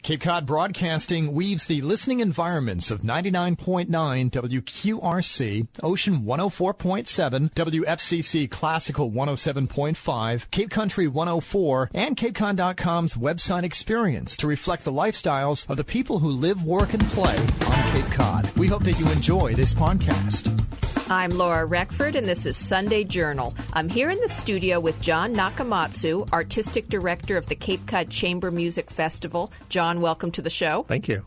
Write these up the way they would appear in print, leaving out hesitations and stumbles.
Cape Cod Broadcasting weaves the listening environments of 99.9 WQRC, Ocean 104.7, WFCC Classical 107.5, Cape Country 104, and CapeCon.com's website experience to reflect the lifestyles of the people who live, work, and play on Cape Cod. We hope that you enjoy this podcast. I'm Laura Reckford, and this is Sunday Journal. I'm here in the studio with Jon Nakamatsu, Artistic Director of the Cape Cod Chamber Music Festival. Jon, welcome to the show. Thank you.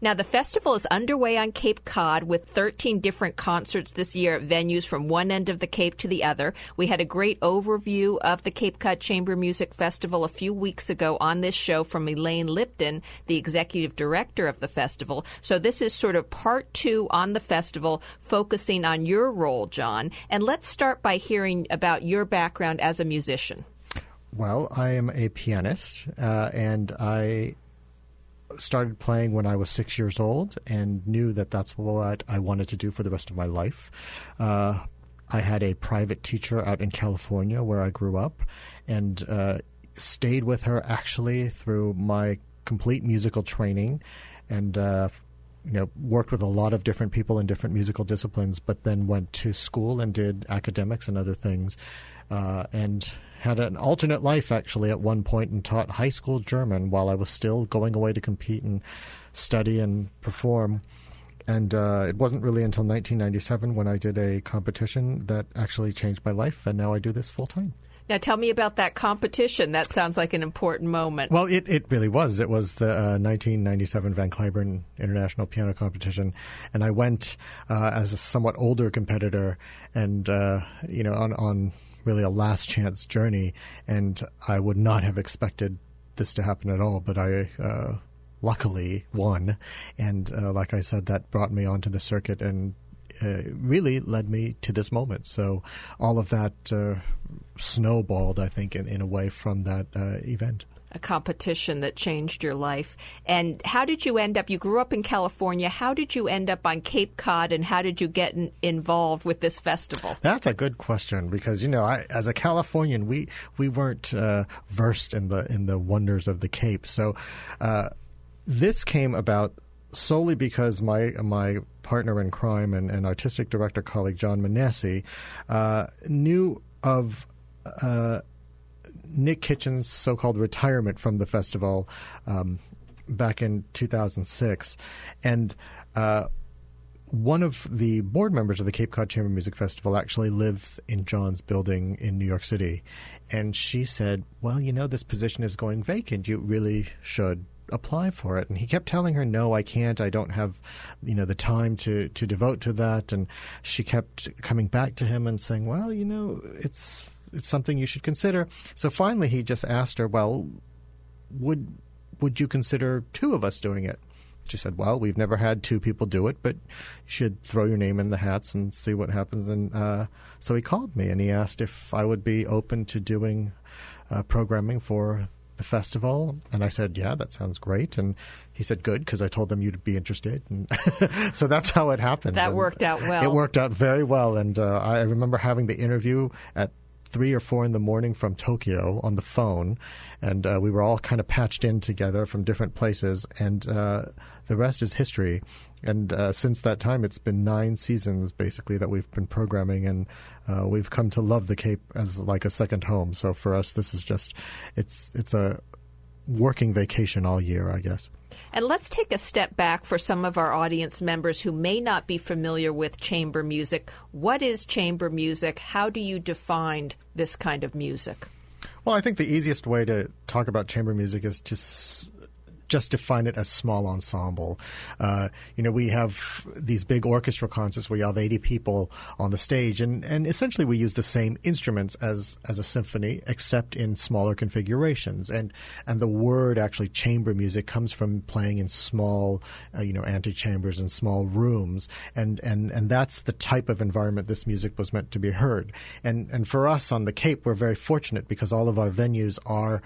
Now, the festival is underway on Cape Cod with 13 different concerts this year at venues from one end of the Cape to the other. We had a great overview of the Cape Cod Chamber Music Festival a few weeks ago on this show from Elaine Lipton, the executive director of the festival. So this is sort of part two on the festival, focusing on your role, Jon. And let's start by hearing about your background as a musician. Well, I am a pianist, and I started playing when I was 6 years old and knew that that's what I wanted to do for the rest of my life. I had a private teacher out in California where I grew up and stayed with her actually through my complete musical training and worked with a lot of different people in different musical disciplines, but then went to school and did academics and other things and had an alternate life, actually, at one point and taught high school German while I was still going away to compete and study and perform. And it wasn't really until 1997 when I did a competition that actually changed my life, and now I do this full time. Now, tell me about that competition. That sounds like an important moment. Well, it really was. It was the 1997 Van Cliburn International Piano Competition, and I went as a somewhat older competitor and, on really a last chance journey, and I would not have expected this to happen at all, but I luckily won, and like I said, that brought me onto the circuit and really led me to this moment. So all of that snowballed, I think, in a way from that event. A competition that changed your life. And how did you end up? You grew up in California. How did you end up on Cape Cod, and how did you get involved with this festival? That's a good question because, as a Californian, we weren't versed in the wonders of the Cape. So this came about solely because my partner in crime and artistic director colleague John Manassi knew of Nick Kitchen's so-called retirement from the festival back in 2006. And one of the board members of the Cape Cod Chamber Music Festival actually lives in John's building in New York City. And she said, well, this position is going vacant. You really should apply for it. And he kept telling her, no, I can't. I don't have, the time to devote to that. And she kept coming back to him and saying, well, it's something you should consider. So finally, he just asked her, well, would you consider two of us doing it? She said, well, we've never had two people do it, but you should throw your name in the hats and see what happens. And so he called me and he asked if I would be open to doing programming for the festival. And I said, yeah, that sounds great. And he said, good, because I told them you'd be interested. And so that's how it happened. That worked out well. It worked out very well. And I remember having the interview at 3 or 4 in the morning from Tokyo on the phone, and we were all kind of patched in together from different places, and the rest is history. And since that time, it's been 9 seasons, basically, that we've been programming, and we've come to love the Cape as like a second home. So for us, this is just, it's a working vacation all year, I guess. And let's take a step back for some of our audience members who may not be familiar with chamber music. What is chamber music? How do you define this kind of music? Well, I think the easiest way to talk about chamber music is to just define it as small ensemble. We have these big orchestra concerts where you have 80 people on the stage, and essentially we use the same instruments as a symphony, except in smaller configurations. And the word actually chamber music comes from playing in small, antechambers and small rooms, and that's the type of environment this music was meant to be heard. And for us on the Cape, we're very fortunate because all of our venues are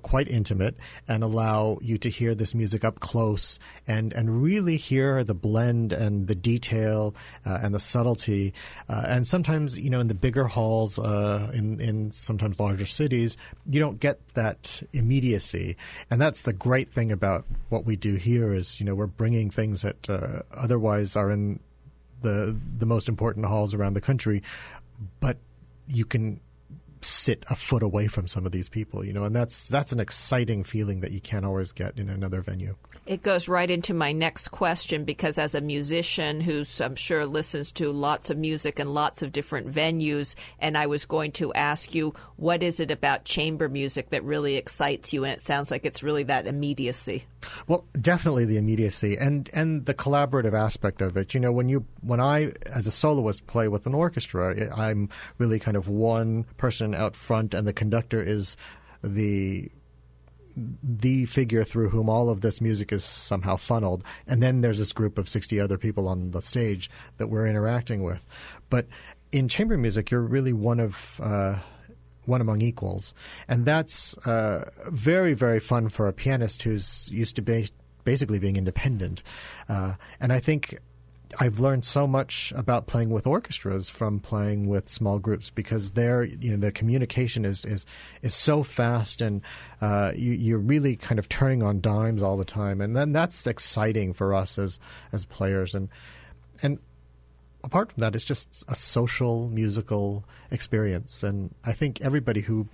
quite intimate and allow you to hear this music up close and really hear the blend and the detail and the subtlety. And sometimes, in the bigger halls in sometimes larger cities, you don't get that immediacy. And that's the great thing about what we do here is, we're bringing things that otherwise are in the most important halls around the country, but you can sit a foot away from some of these people, and that's an exciting feeling that you can't always get in another venue. It goes right into my next question, because as a musician who's, I'm sure, listens to lots of music and lots of different venues, and I was going to ask you, what is it about chamber music that really excites you? And it sounds like it's really that immediacy. Well, definitely the immediacy and the collaborative aspect of it. When I, as a soloist, play with an orchestra, I'm really kind of one person out front, and the conductor is the figure through whom all of this music is somehow funneled. And then there's this group of 60 other people on the stage that we're interacting with. But in chamber music, you're really one among equals. And that's very, very fun for a pianist who's used to basically being independent. And I think I've learned so much about playing with orchestras from playing with small groups, because the communication is so fast, and you're really kind of turning on dimes all the time, and then that's exciting for us as players. And apart from that, it's just a social musical experience, and I think everybody who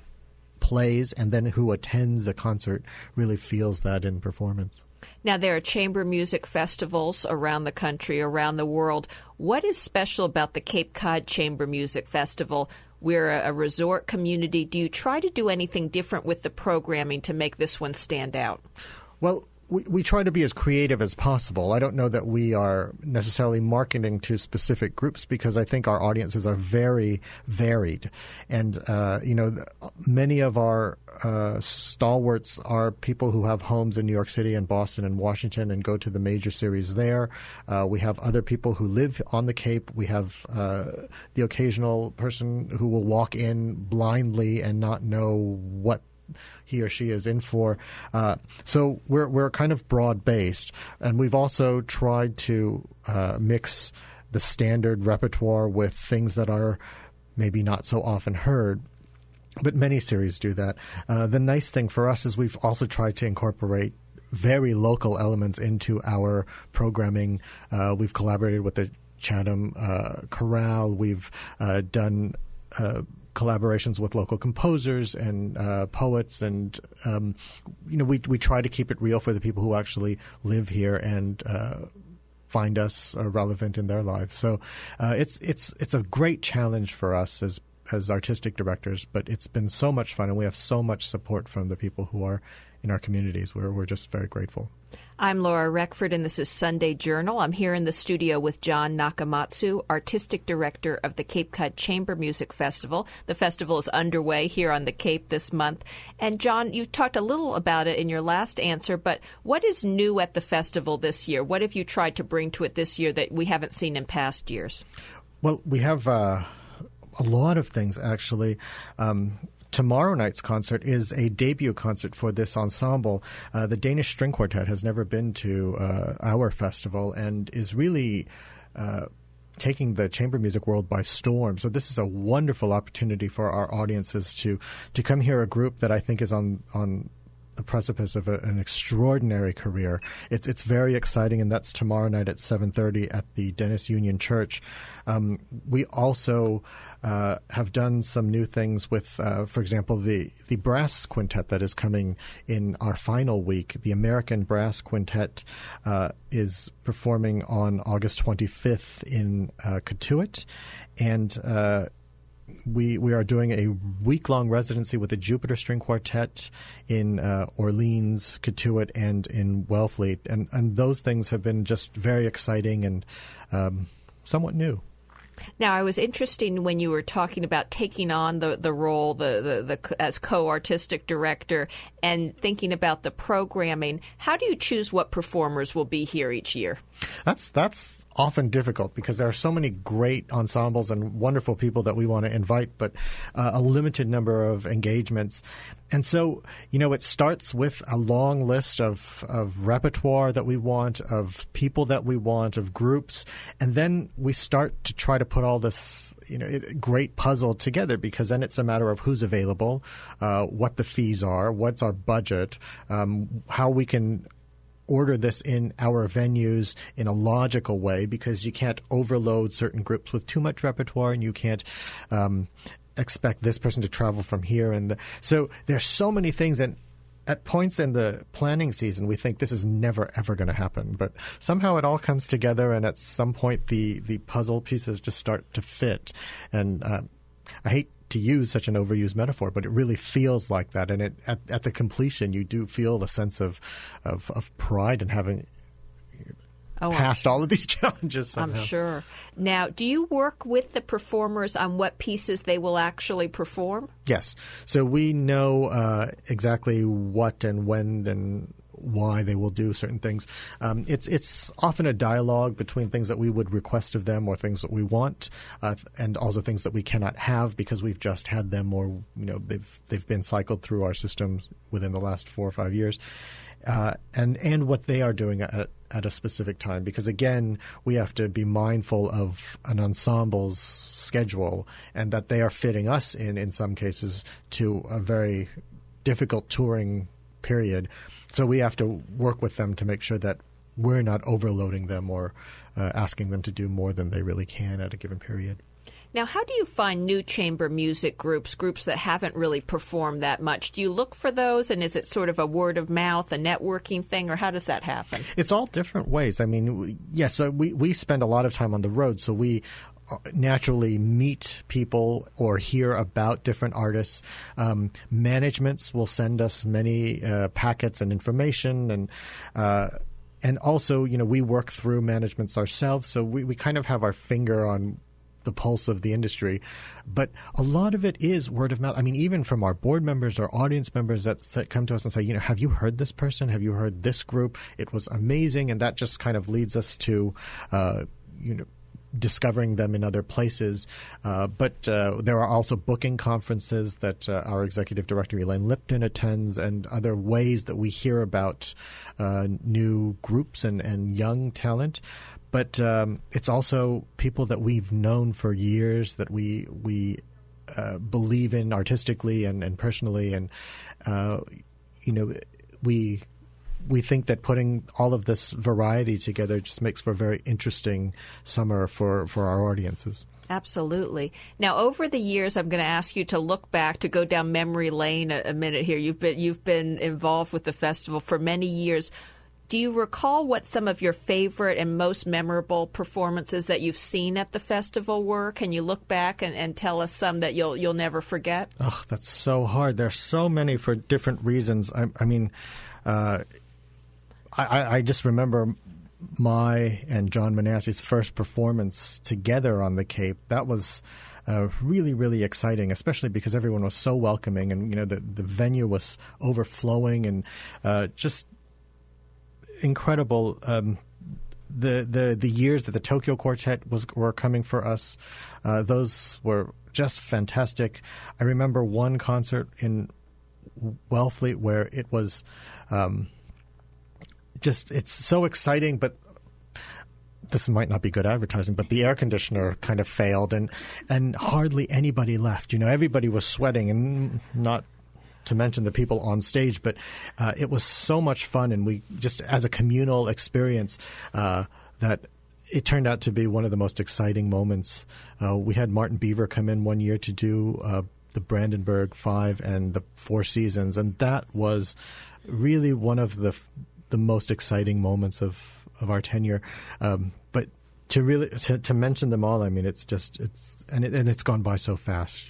plays and then who attends a concert really feels that in performance. Now, there are chamber music festivals around the country, around the world. What is special about the Cape Cod Chamber Music Festival? We're a resort community. Do you try to do anything different with the programming to make this one stand out? Well, we try to be as creative as possible. I don't know that we are necessarily marketing to specific groups, because I think our audiences are very varied. And, many of our stalwarts are people who have homes in New York City and Boston and Washington and go to the major series there. We have other people who live on the Cape. We have the occasional person who will walk in blindly and not know what he or she is in for. So we're kind of broad-based. And we've also tried to mix the standard repertoire with things that are maybe not so often heard. But many series do that. The nice thing for us is we've also tried to incorporate very local elements into our programming. We've collaborated with the Chatham Chorale. We've done collaborations with local composers and poets, and we try to keep it real for the people who actually live here and find us relevant in their lives. So it's a great challenge for us as artistic directors, but it's been so much fun, and we have so much support from the people who are in our communities. We're just very grateful. I'm Laura Reckford, and this is Sunday Journal. I'm here in the studio with Jon Nakamatsu, Artistic Director of the Cape Cod Chamber Music Festival. The festival is underway here on the Cape this month. And Jon, you talked a little about it in your last answer, but what is new at the festival this year? What have you tried to bring to it this year that we haven't seen in past years? Well, we have a lot of things, actually. Tomorrow night's concert is a debut concert for this ensemble. The Danish String Quartet has never been to our festival and is really taking the chamber music world by storm. So this is a wonderful opportunity for our audiences to come hear a group that I think is on the precipice of an extraordinary career. It's very exciting, and that's tomorrow night at 7:30 at the Dennis Union Church. We also have done some new things with, for example, the brass quintet that is coming in our final week. The American Brass Quintet is performing on August 25th in Cotuit, and we are doing a week-long residency with the Jupiter String Quartet in Orleans, Cotuit, and in Wellfleet. And those things have been just very exciting and somewhat new. Now, I was interested when you were talking about taking on the role as co-artistic director and thinking about the programming. How do you choose what performers will be here each year? That's often difficult because there are so many great ensembles and wonderful people that we want to invite, but a limited number of engagements. And so, it starts with a long list of repertoire that we want, of people that we want, of groups, and then we start to try to put all this great puzzle together, because then it's a matter of who's available, what the fees are, what's our budget, how we can order this in our venues in a logical way, because you can't overload certain groups with too much repertoire, and you can't expect this person to travel from here. So there's so many things, and at points in the planning season, we think this is never, ever going to happen. But somehow it all comes together, and at some point the puzzle pieces just start to fit. And I hate to use such an overused metaphor, but it really feels like that. And at the completion, you do feel a sense of pride in having passed all of these challenges somehow. I'm sure. Now, do you work with the performers on what pieces they will actually perform? Yes. So we know exactly what and when and why they will do certain things. It's often a dialogue between things that we would request of them or things that we want, and also things that we cannot have because we've just had them, or they've been cycled through our systems within the last 4 or 5 years. And what they are doing at a specific time, because again, we have to be mindful of an ensemble's schedule, and that they are fitting us in some cases to a very difficult touring period. So we have to work with them to make sure that we're not overloading them or asking them to do more than they really can at a given period. Now, how do you find new chamber music groups that haven't really performed that much? Do you look for those, and is it sort of a word of mouth, a networking thing, or how does that happen? It's all different ways. I mean, yes, we spend a lot of time on the road, so we naturally meet people or hear about different artists. Managements will send us many packets and information, and also, we work through managements ourselves, so we kind of have our finger on the pulse of the industry. But a lot of it is word of mouth. I mean, even from our board members or audience members that come to us and say, have you heard this person? Have you heard this group? It was amazing. And that just kind of leads us to, discovering them in other places. But there are also booking conferences that our executive director, Elaine Lipton, attends, and other ways that we hear about new groups and young talent. But it's also people that we've known for years, that we believe in artistically and personally. And, we think that putting all of this variety together just makes for a very interesting summer for our audiences. Absolutely. Now, over the years, I'm going to ask you to look back, to go down memory lane a minute here. You've been involved with the festival for many years. Do you recall what some of your favorite and most memorable performances that you've seen at the festival were? Can you look back and tell us some that you'll never forget? Oh, that's so hard. There's so many for different reasons. I just remember my and John Manasseh's first performance together on the Cape. That was really, really exciting, especially because everyone was so welcoming, and the venue was overflowing, and just incredible. The years that the Tokyo Quartet were coming for us, those were just fantastic. I remember one concert in Wellfleet where it was it's so exciting, but this might not be good advertising, but the air conditioner kind of failed, and hardly anybody left. Everybody was sweating, and not to mention the people on stage, but it was so much fun, and we just, as a communal experience, that it turned out to be one of the most exciting moments. We had Martin Beaver come in one year to do the Brandenburg 5 and the Four Seasons, and that was really one of the most exciting moments of our tenure. But to mention them all, I mean, it's gone by so fast,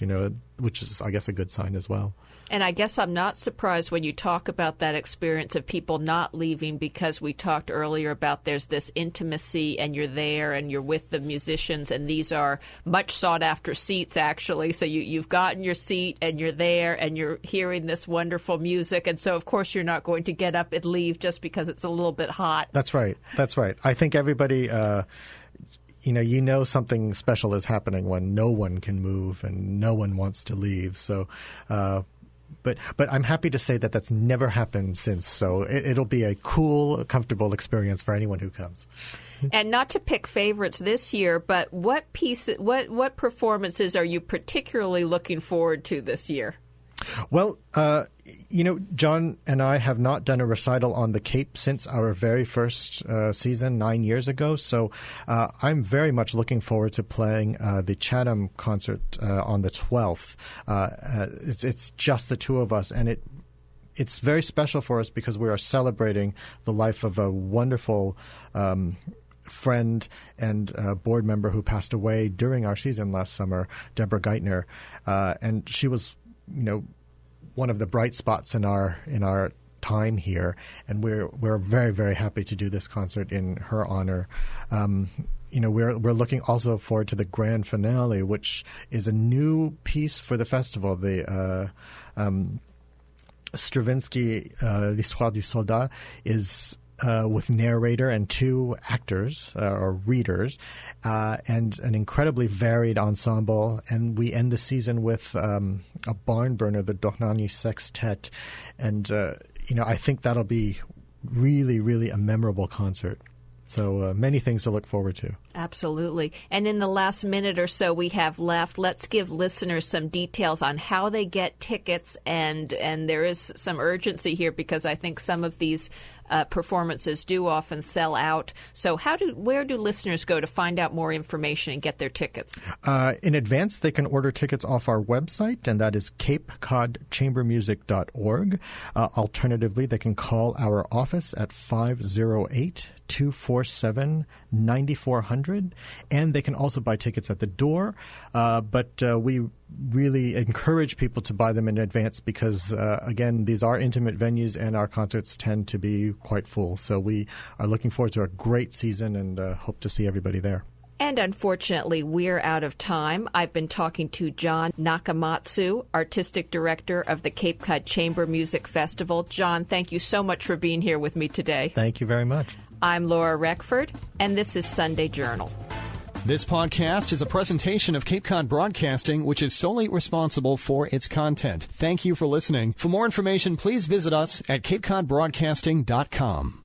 which is, I guess, a good sign as well. And I guess I'm not surprised when you talk about that experience of people not leaving, because we talked earlier about there's this intimacy, and you're there and you're with the musicians, and these are much sought after seats, actually. So you've gotten your seat and you're there and you're hearing this wonderful music. And so, of course, you're not going to get up and leave just because it's a little bit hot. That's right. I think everybody something special is happening when no one can move and no one wants to leave. So But I'm happy to say that that's never happened since. So it'll be a cool, comfortable experience for anyone who comes. And not to pick favorites this year, but what performances are you particularly looking forward to this year? Well, John and I have not done a recital on the Cape since our very first season 9 years ago. So I'm very much looking forward to playing the Chatham concert on the 12th. It's just the two of us, and it's very special for us because we are celebrating the life of a wonderful friend and board member who passed away during our season last summer, Deborah Geithner. And she was, one of the bright spots in our time here, and we're very, very happy to do this concert in her honor. We're looking also forward to the grand finale, which is a new piece for the festival. The Stravinsky L'Histoire du Soldat is with narrator and two actors or readers, and an incredibly varied ensemble. And we end the season with a barn burner, the Dohnányi Sextet. And, I think that'll be really, really a memorable concert. So many things to look forward to. Absolutely. And in the last minute or so we have left, let's give listeners some details on how they get tickets. And there is some urgency here because I think some of these performances do often sell out. So where do listeners go to find out more information and get their tickets? In advance, they can order tickets off our website, and that is capecodchambermusic.org. Alternatively, they can call our office at 508-247-9400, and they can also buy tickets at the door. But we really encourage people to buy them in advance because, again, these are intimate venues and our concerts tend to be quite full. So we are looking forward to a great season and hope to see everybody there. And unfortunately, we're out of time. I've been talking to Jon Nakamatsu, Artistic Director of the Cape Cod Chamber Music Festival. Jon, thank you so much for being here with me today. Thank you very much. I'm Laura Reckford, and this is Sunday Journal. This podcast is a presentation of Cape Cod Broadcasting, which is solely responsible for its content. Thank you for listening. For more information, please visit us at capecodbroadcasting.com.